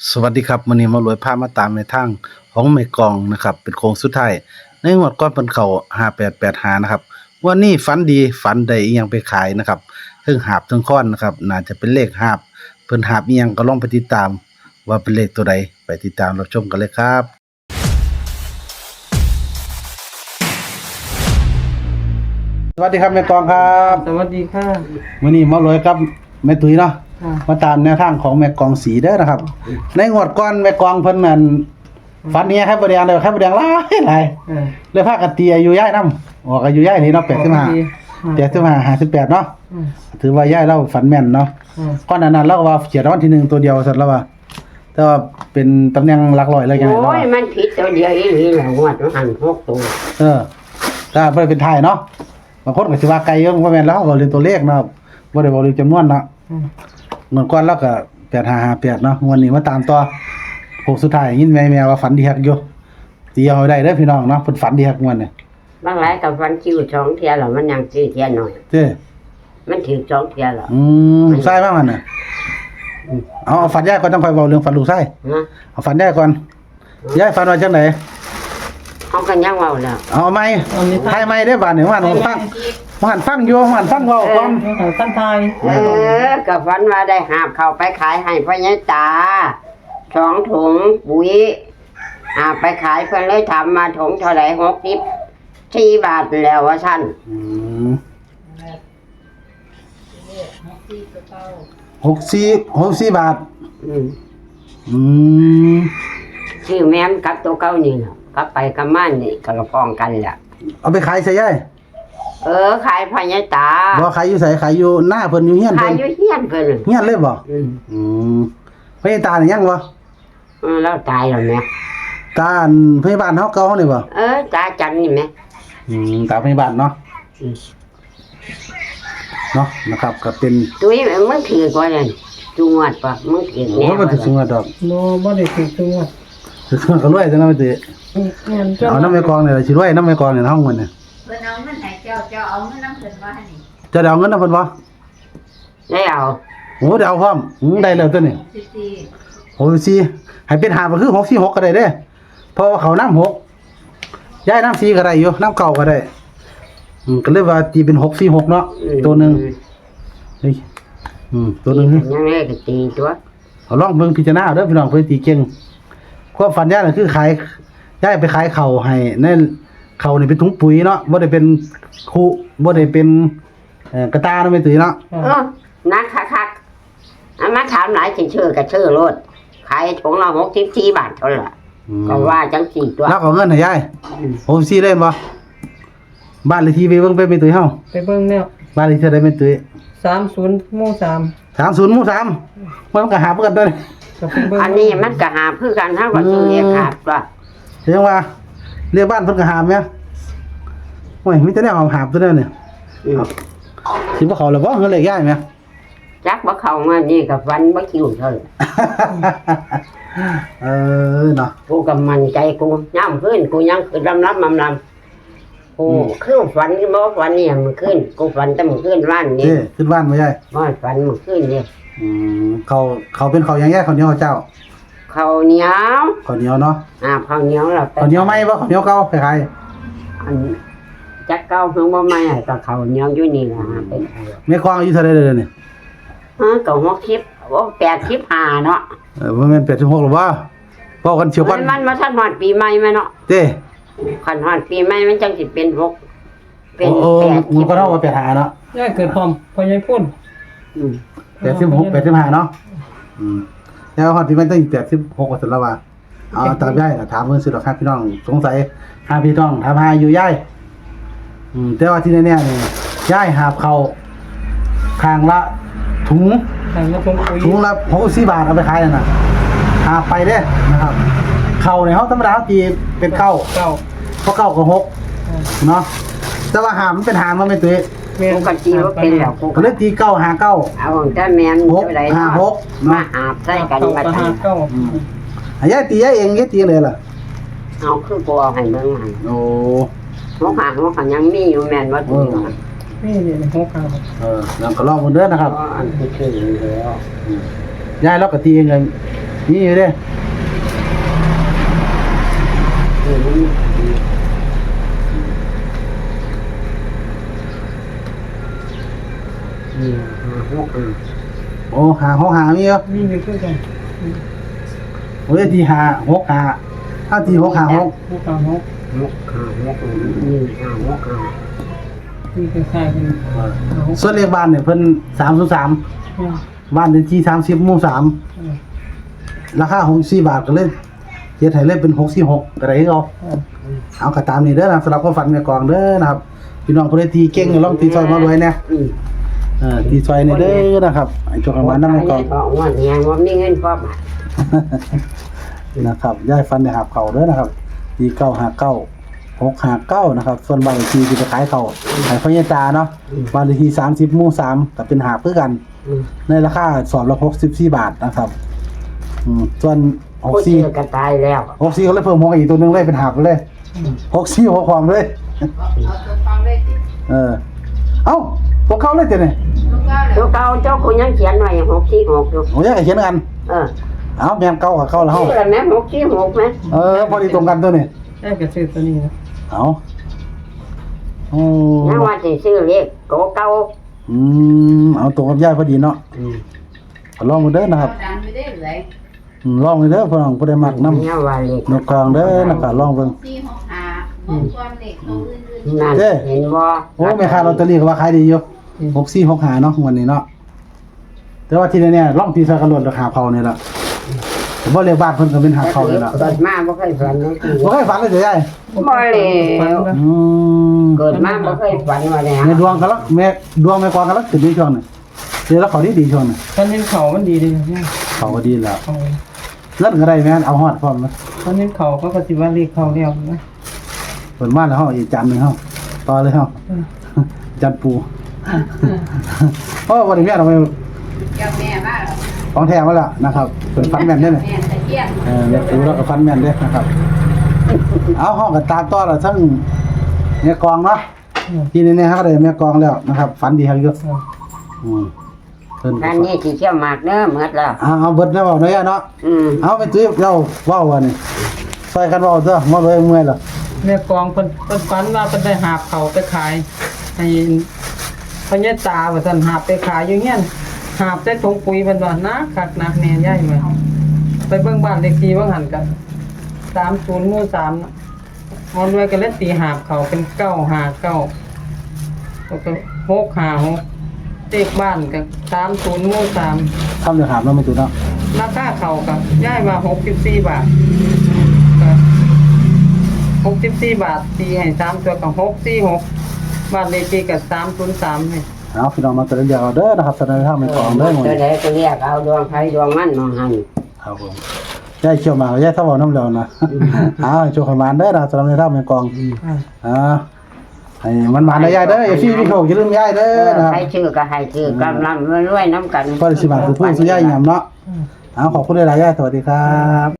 สวัสดีครับมื้อนี้มารวยพามาตามในทางของแม่กองนะครับเป็นโค้งสุดท้ายในงวดก่อนเพิ่นเข้า5885นะครับวันนี้ฝันดีฝันได้อิหยังไปขายนะครับเทิงหาบเทิงค้อนนะครับน่าจะเป็นเลขหาบเพิ่นหาบอิหยังก็ลองไปติดตามว่าเป็นเลขตัวใดไปติดตามรับชมกันเลยครับสวัสดีครับแม่กองครับ สวัสดีค่ะ มื้อนี้มารวยกับแม่ตุ้ยเนาะ ค่ะ มาตามแนวทางของแม่กองสีเด้อนะครับในงวดก่อนแม่กองเพิ่นนั่นฝันเนี้ยครับบ่แดงเด้อครับบ่แดงหลายเลยพากันตีอายุยายนำออกอายุยายนี่เนาะ85 58เนาะถือว่ายายเราฝันแม่นเนาะก่อนหน้านั้นเราก็ว่าเขียนรางวัลที่1ตัวเดียวซั่นแล้วว่าแต่ว่าเป็นตำแหน่งหลักร้อยเลยจังได๋ โอ้ยมันผิดตัวเดียวอีหลีแหละงวดมันหัน6ตัว ถ้าบ่ได้เป็นไทยเนาะบางคนก็สิว่าไกลเยอะบ่แม่นแล้วก็เรียนตัวเลขเนาะบ่ได้บอกเรื่องจำนวนเนาะเงินก่อนเราก็8558เนาะวันนี้มาตามต่อโค้งสุดท้ายยินแม่ว่าฝันดีฮักอยู่ตีเอาได้เด้อพี่น้องเนาะเพิ่นฝันดีฮักม่วนเนี่ย บางหลายกับฟันคิว2เที่ยแล้วมันยังซื้อเที่ยหน่อย เจ้ มันถึง2เที่ยแล้ว ใช่บ้างมันน่ะเอาฝันยายก่อนต้องค่อยเว้าเรื่องฝันลูกไส้ ฮะ เอาฝันยายก่อนยายฝันว่าจังได๋ เฮาก็ยังเว้าแล้ว เอาใหม่ให้ใหม่ได้บาดนี้ว่าฟังฟังอยู่มันฟังเว้าก่อน ท่านทาย ก็ฝันว่าได้หาบเข้าไปขายให้พ่อใหญ่ตา2ถุงปุ๋ยไปขายเพิ่นเลยถามมาถุงเท่าไหร่64 บาทแล้วว่าซั่น 64บาท อืม อืม ชื่อแม่นกับตัวเก่านี่น่ะกลับไปกลับมานี่ก็พ้องกันแหละ เอาไปขายใส่ยาย ขายพ่อใหญ่ตา บ่ขายอยู่ไสขายอยู่หน้าเพิ่นอยู่เฮียน ขาย เพิ่น อยู่เฮียนเพิ่นน่ะ เฮียนเลยบ่ อืม พยาตานี่ยังบ่ แล้วตายแล้วแม่ ตาอันพยาบาลเฮาเก่านี่บ่ ตาจันนี่แม่ ตาพยาบาลเนาะ อืม เนาะนะครับก็เป็น ตุ้ยมึงถือกว่านั่นจุงวัดปะมึงถือ โอ้ แน่ ยบ่ถึงสูงดอก โนบ่ได้ถึงตัว ถึงสูงก็รวยจังได๋ติ งานเจ้า เอาน้ำแม่กองนี่ล่ะสิรวยน้ำแม่กองนี่ห้องมันน่ะ เพิ่นเอาเงินให้เจ้าเอาเงินน้ำเพิ่นว่าให้นี่ จะได้เอาเงินนำเพิ่นบ่ ได้เอา โอ้ได้เอาพร้อมได้แล้วตัวนี้ สิสิ โอ้สิให้เป็น5ก็คือ646ก็ได้เด้เพราะว่าเขาน้ำ6ย้ายน้ำ4ก็ได้อยู่น้ำเก่าก็ได้ก็เลยว่าตีเป็น646เนาะตัวหนึงเฮ้ยตัวหนึง ยังไงก็ตีตัว เอาลองเบิ่งพิจารณาเอาเด้อพี่น้องเพิ่นตีเก่งความฝันย่าน่ะคือขายย้ายไปขายข้าวให้นั่นข้าวนี่เป็นถุงปุ๋ยเนาะบ่ได้เป็นคุบ่ได้เป็นกระตาเนาะแม่ตุ้ยเนาะ นักคักๆมาถามหลายสิชื่อก็ชื่อโลดขายถุงละ64 บาทเท่านั้นล่ะก็ว่าจังสี่ตัว แล้วเอาเงินให้ยายผมสิเล่นบ่บ้านเลขที่ไปเบิ่งไปแม่ตุ้ยเฮา ไปเบิ่งแล้ว บ้านเลขที่ได้แม่ตุ้ย 30หมู่3 30หมู่3มันก็หาเพิ่นกันเด้อ ก็ไปเบิ่ง อันนี้มันก็หาเพื่อกันเท่ากับชื่อเรียกขาดตัว เรียกว่าเรียกบ้านเพิ่นก็หามแม่โอ้ยมีแต่แนวหามตัวเด้อเนี่ยสิบ่เข้าแล้วบ่เงินเลขยายแม่ จักบ่เข้ามานี่ก็ฟันบ่คิวเท่านั้น เนาะ กูก็มั่นใจกูย่ำขึ้นกูยังคือลำกูคือฝันบ่ฝันเนี่ยมันขึ้นกูฝันแต่มันขึ้นวันนี้ เด้ขึ้นบ้านบ่ยาย บ่ฝันมันขึ้นนี่ เขาเป็นเขาวยังแย่ข้าวเหนียวเจ้า ข้าวเหนียว ข้าวเหนียวเนาะ ข้าวเหนียวเรา ข้าวเหนียวไหมบ่ข้าวเหนียวเก่าคล้าย อันจักเก่าเพิ่งบ่ใหม่ก็ข้าวเหนียวอยู่นี่ล่ะเป็น ๆแม่ควางอายุเท่าใดเด้อเนี่ย ก็60บ่85เนาะ บ่แม่น86หรอบ่เว้ากันเฉียวกัน มันมาทันฮอดปีใหม่แม่เนาะ เด้ คันฮอดปีใหม่มันจังสิเป็น6เป็น โอ้มันก็เท่าว่า85เนาะ ยายเกิดพร้อมพ่อใหญ่พุ่น 86 85เนาะแล้วฮอดที่มันต้อง86ว่าซั่นละว่าเอาตามยายถามเพิ่นสิดอกครับพี่น้องสงสัยหาพี่น้องถามหาอยู่ยายแต่ว่าที่แน่ๆนี่ยายหาบเข้าข้างละถุง ทางละพงปุ๋ย ถุงละ64 บาทเอาไปขายนั่นน่ะหาไปเด้นะครับเข้าเนี่ยเฮาธรรมดาเฮาตีเป็นเก้า เก้า เพราะเก้ากับหกเนาะแต่ว่าหามมันเป็นหามมันไม่ตุ้ย แม่ กูก็จีว่าเป็นแล้วกู ก็เลยตีเก้าหาเก้า เอาแต่แม่น หก เท่าไหร่ ห้า เนาะ หก มาหาบใส่กันว่า ก็ ซั่น เก้า อันยายตียายเองยายตีเลยล่ะ เอาคือกูเอาให้เบิ่งมัน โอ้ หัวขายังมีอยู่แม่นว่าตัวนี้ นี่หัวขาว แล้วก็ลองมันเด้อนะครับ อันที่คือแล้ว ยายเราก็ตีเองเลย นี่อยู่เด้ โอ้หาหกหามีเหรอ นี่อยู่คือกัน โอ้ยทีหาหกหาถ้าทีหกหาหก หกเก้าหก นี่คือคล้ายกันหก ส่วนเลขบ้านเนี่ยเพิ่น303บ้านเลขที่30หมู่3ราคา64 บาทก็เลยเฮ็ดให้เลยเป็น646ก็ได้คือเอาก็ตามนี้เด้อนะสำหรับความฝันแม่กองเด้อนะครับพี่น้องผู้ใดตีเก่งลองตีซอยมารวยแน่ตีซอยนี่เด้อนะครับไอ้โชคประมาณนั้นแม่กอง บอกว่าเนี่ยว่ามีเงินพร้อม นะครับย้ายฟันในหาบเขาเด้อนะครับตี959 659นะครับส่วนบ้านเลขที่สิไปขายเขาขายพญาตาเนาะบ้านเลขที่30หมู่3ก็เป็นหาบคือกันในราคาสอบละ64 บาทนะครับส่วน ผู้ชื่อก็ตายแล้ว 64ก็เลยเพิ่ม6อีกตัวนึงเลยเป็นหาบเลย64 6ความเลย เอาตัวฟังเลยสิ เอ้าพวกเขาเลยเจ้ะนี่ ลูกเก้าเลย ตัวเก่าเจ้าคุณยังเขียนไว้646อยู่ โอ้ยอยากให้เขียนกัน เอ้าแม่นเก่ากับเก่าแล้วเฮา ชื่ออะไรแม่646ไหม พอดีตรงกันตัวนี้ ได้กับซื้อตัวนี้นะ เอาโอ้ ยังว่าสิซื้อเลขตัวเก่า เอาตรงกับย่ายพอดีเนาะลองมาเด้อนะครับ ดันไม่ได้เลย ลองมาเด้อพ่อน้องผู้ใดมักน้ำ เนี่ยว่าเลข นกกลางเด้อนะครับลองเบิ่ง 4 6 5มงคลเด็กตัวอื่น นั่น เด้ เห็นบ่ โอ้แม่ค้าลอตเตอรี่ก็ว่าขายดีอยู่6465เนาะวันนี้เนาะแต่ว่าที่เนี่ยลองตีซะกันโลดราคาเผานี่ล่ะแต่บ่เรียกบ้านเพิ่นก็เป็นหาเผานี่ล่ะ เกิดมาบ่เคยฝันเลย บ่เคยฝันเลยเด้อยาย บ่เลย อืม เกิดมาบ่เคยฝันว่าได้ แม่ดวงกันแล้วแม่ดวงแม่กวางกันแล้วขึ้นดีช่วงนึงเดี๋ยวแล้วเขาดีช่วงนึง ตอนนี้เขามันดีเลยเนี่ย เขาก็ดีแล้ว เขา เงินก็ได้แม่นเอาฮอดพร้อมนะ ตอนนี้เขาก็ปฏิวัติเรียกเขาเรียกนะ เปิดมาแล้วเฮาอีกจานหนึงเฮาต่อเลยเฮาจานปูเพราะว่าวันนี้แม่เราไป ๆเจ้าแม่มาแล้ว ของแท้มาแล้วนะครับเป็นฟันแม่นเด้อเนี่ย แม่ตะเคียน แม่ปูแล้วก็ฟันแม่นเด้อนะครับเอาเฮาก็ตามต่อแล้วทั้งแม่กองเนาะทีนี้เนี่ยฮะก็ได้แม่กองแล้วนะครับฝันดีครับอยู่เพิ่น อันนี้สิเชี่ยวหมากเด้อหมดแล้ว เอาเบิดแล้วเว้าเนาะเนาะ เอาไปตุ้ยเราเว้าว่านี่ซอยกันเว้าเด้อมาเลยเมื่อยล่ะ แม่กองเพิ่นฝันว่าเพิ่นได้หาบเขาไปขายให้พญาตาว่าซั่นหาบไปขายอยู่เฮียนหาบใส่ถุงปุ๋ยเพิ่นว่านะคักนักแน่ใหญ่มาไปเบิ่งบ้านเลขที่ว่าหันกัน30หมู่3นะเอาด้วยกันแล้วตีหาบเขาเป็น959แล้วก็656เลขบ้านก็30หมู่3 คำเดียวถามเราไม่ถูกเนาะ ราคาเขากับย้ายมา64 บาท64 บาทตีให้3ตัวกับ646บาทเลขที่กับ303นี่ เอาพี่น้องมาตัวเดียวเอาเด้อนะครับแสดงท่าไม่กองเด้อหมด ตัวใดก็เรียกเอาดวงไผดวงมันมองหัน ครับผมย่ายเขียวหมากย่ายถ้าบอกน้ำเหลวนะเอาโชว์ขมานเด้อนะสำหรับในท่าไม่กองให้มันมาได้ย่ายเด้ออย่าฟี่พี่โขกอย่าลืมย่ายเด้อนะครับ ให้ชื่อก็ให้ชื่อกำลังรวยๆน้ำกัน ก็ได้สิบาทคือผู้สุย่ายยำเนาะเอาขอบคุณหลายๆย่ายสวัสดีครับ